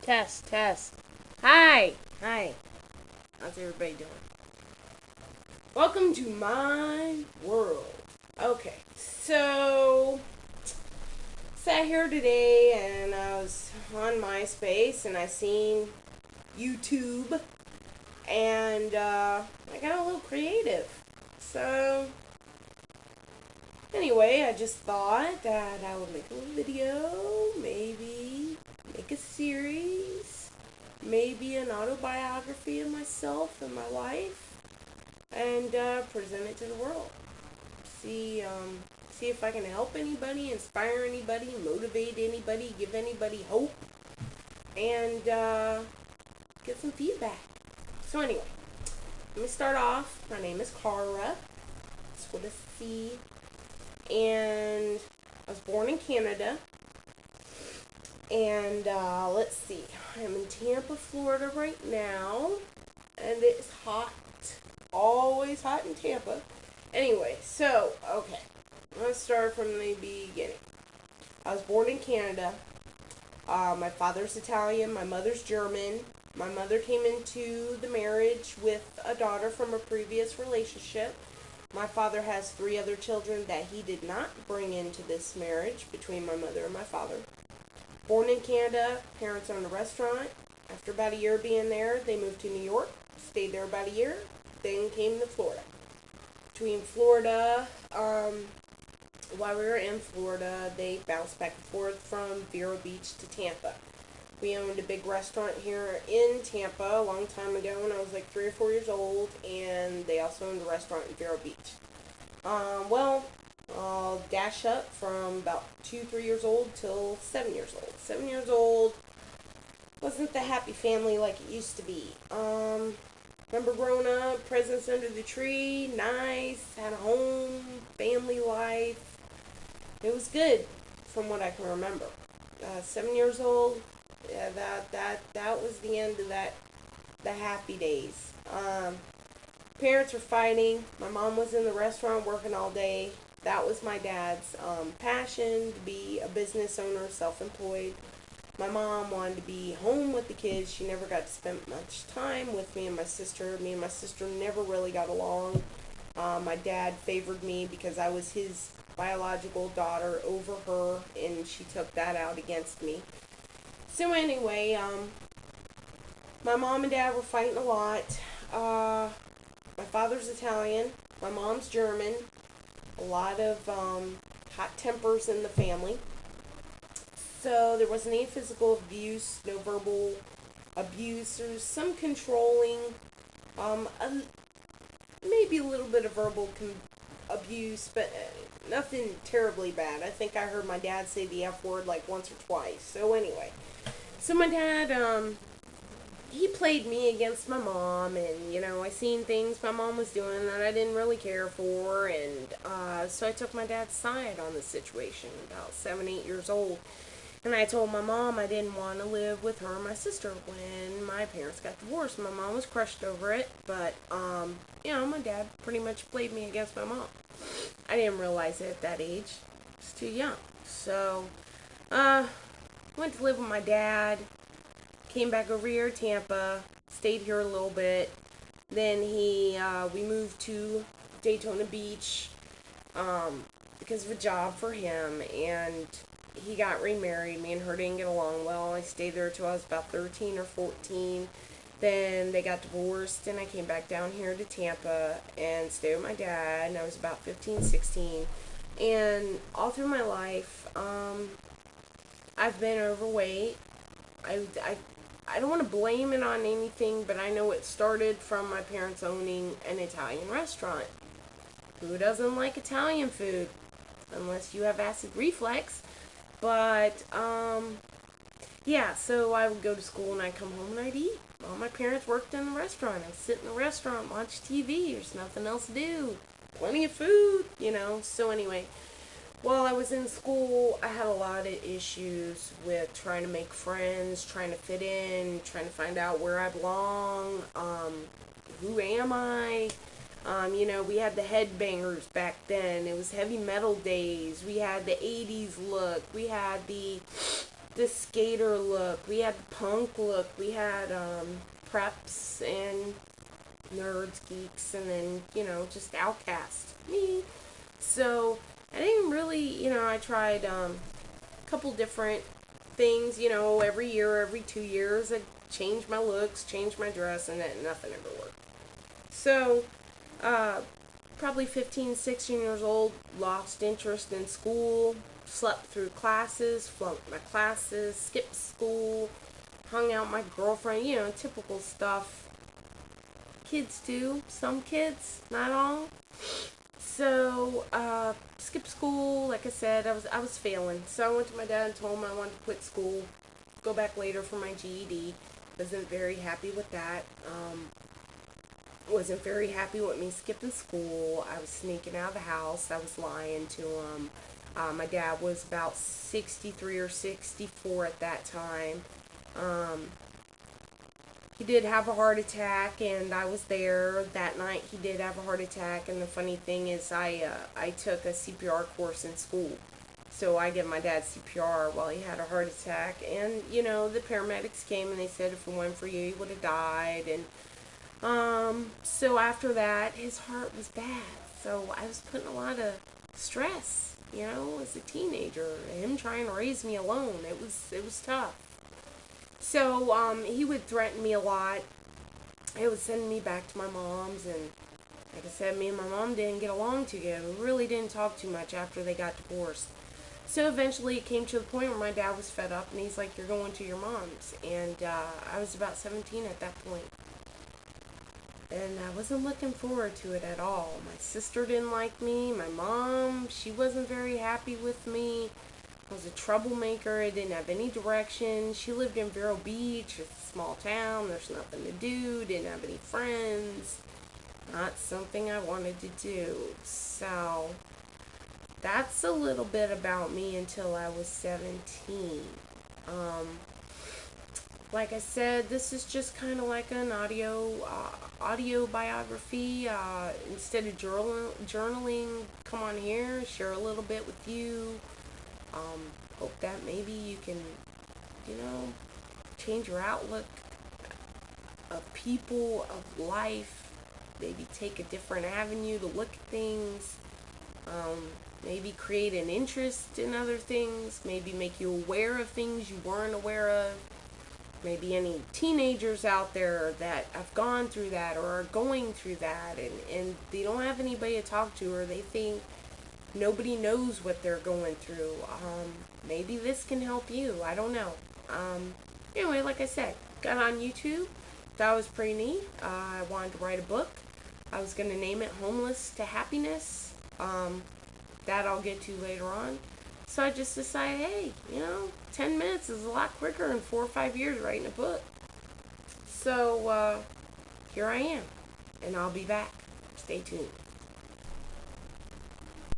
Test, test. Hi. Hi. How's everybody doing? Welcome to my world. Okay, so sat here today and I was on MySpace and I seen YouTube and I got a little creative. So anyway, I just thought that I would make a little video, maybe make a series, maybe an autobiography of myself and my life, and present it to the world. See if I can help anybody, inspire anybody, motivate anybody, give anybody hope, and get some feedback. So anyway, let me start off. My name is Cara. It's with a C, and I was born in Canada. And let's see, I'm in Tampa, Florida right now, and it's hot. Always hot in Tampa. Anyway, so, okay, let's start from the beginning. I was born in Canada. My father's Italian, my mother's German. My mother came into the marriage with a daughter from a previous relationship. My father has 3 other children that he did not bring into this marriage between my mother and my father. Born in Canada, parents owned a restaurant. After about a year being there, they moved to New York, stayed there about a year, then came to Florida. Between Florida, while we were in Florida, they bounced back and forth from Vero Beach to Tampa. We owned a big restaurant here in Tampa a long time ago when I was like 3 or 4 years old, and they also owned a restaurant in Vero Beach. I'll dash up from about 2, 3 years old till 7 years old. 7 years old wasn't the happy family like it used to be. Remember growing up, presents under the tree, nice, had a home, family life. It was good from what I can remember. 7 years old, yeah, that was the end of the happy days. Parents were fighting. My mom was in the restaurant working all day. That was my dad's passion, to be a business owner, self-employed. My mom wanted to be home with the kids. She never got to spend much time with me and my sister. Me and my sister never really got along. My dad favored me because I was his biological daughter over her, and she took that out against me. So anyway, my mom and dad were fighting a lot. My father's Italian. My mom's German. A lot of hot tempers in the family. So there wasn't any physical abuse, no verbal abuse. There was some controlling, maybe a little bit of verbal abuse, but nothing terribly bad. I think I heard my dad say the F word like once or twice. So anyway, so my dad, he played me against my mom, and I seen things my mom was doing that I didn't really care for, and so I took my dad's side on the situation about 7, 8 years old. And I told my mom I didn't want to live with her and my sister when my parents got divorced. My mom was crushed over it, but my dad pretty much played me against my mom. I didn't realize it at that age. I was too young. So went to live with my dad. Came back over here to Tampa, stayed here a little bit. Then we moved to Daytona Beach because of a job for him, and he got remarried. Me and her didn't get along well. I stayed there till I was about 13 or 14. Then they got divorced, and I came back down here to Tampa and stayed with my dad, and I was about 15, 16. And all through my life, I've been overweight. I don't want to blame it on anything, but I know it started from my parents owning an Italian restaurant. Who doesn't like Italian food? Unless you have acid reflux. But, yeah, so I would go to school and I'd come home and I'd eat. All my parents worked in the restaurant. I'd sit in the restaurant, watch TV. There's nothing else to do. Plenty of food, So anyway, while I was in school, I had a lot of issues with trying to make friends, trying to fit in, trying to find out where I belong, who am I? We had the headbangers back then. It was heavy metal days. We had the 80s look. We had the the skater look. We had the punk look. We had preps and nerds, geeks, and then, just outcast. Me. So, I didn't really, I tried a couple different things, every year, every 2 years. I changed my looks, changed my dress, and then nothing ever worked. So, probably 15, 16 years old, lost interest in school, slept through classes, flunked my classes, skipped school, hung out with my girlfriend, typical stuff kids do. Some kids, not all. So, skipped school. Like I said, I was failing. So I went to my dad and told him I wanted to quit school, go back later for my GED. Wasn't very happy with that. Wasn't very happy with me skipping school. I was sneaking out of the house. I was lying to him. My dad was about 63 or 64 at that time. He did have a heart attack, and I was there that night. He did have a heart attack, and the funny thing is I took a CPR course in school. So I gave my dad CPR while he had a heart attack, and, the paramedics came and they said if it weren't for you, he would have died, and so after that, his heart was bad. So I was putting a lot of stress, as a teenager. Him trying to raise me alone. It was tough. So, he would threaten me a lot. He would send me back to my mom's, and like I said, me and my mom didn't get along too good. We really didn't talk too much after they got divorced. So eventually it came to the point where my dad was fed up, and he's like, you're going to your mom's. And I was about 17 at that point. And I wasn't looking forward to it at all. My sister didn't like me. My mom, she wasn't very happy with me. I was a troublemaker. I didn't have any direction. She lived in Vero Beach. It's a small town. There's nothing to do. Didn't have any friends. Not something I wanted to do. So, that's a little bit about me until I was 17. Like I said, this is just kind of like an audio biography. Instead of journaling, come on here, share a little bit with you. Hope that maybe you can, change your outlook of people, of life. Maybe take a different avenue to look at things. Maybe create an interest in other things. Maybe make you aware of things you weren't aware of. Maybe any teenagers out there that have gone through that or are going through that, and they don't have anybody to talk to, or they think nobody knows what they're going through. Maybe this can help you. I don't know. Anyway, like I said, got on YouTube. That was pretty neat. I wanted to write a book. I was going to name it Homeless to Happiness. That I'll get to later on. So I just decided, hey, 10 minutes is a lot quicker than 4 or 5 years writing a book. So, here I am. And I'll be back. Stay tuned.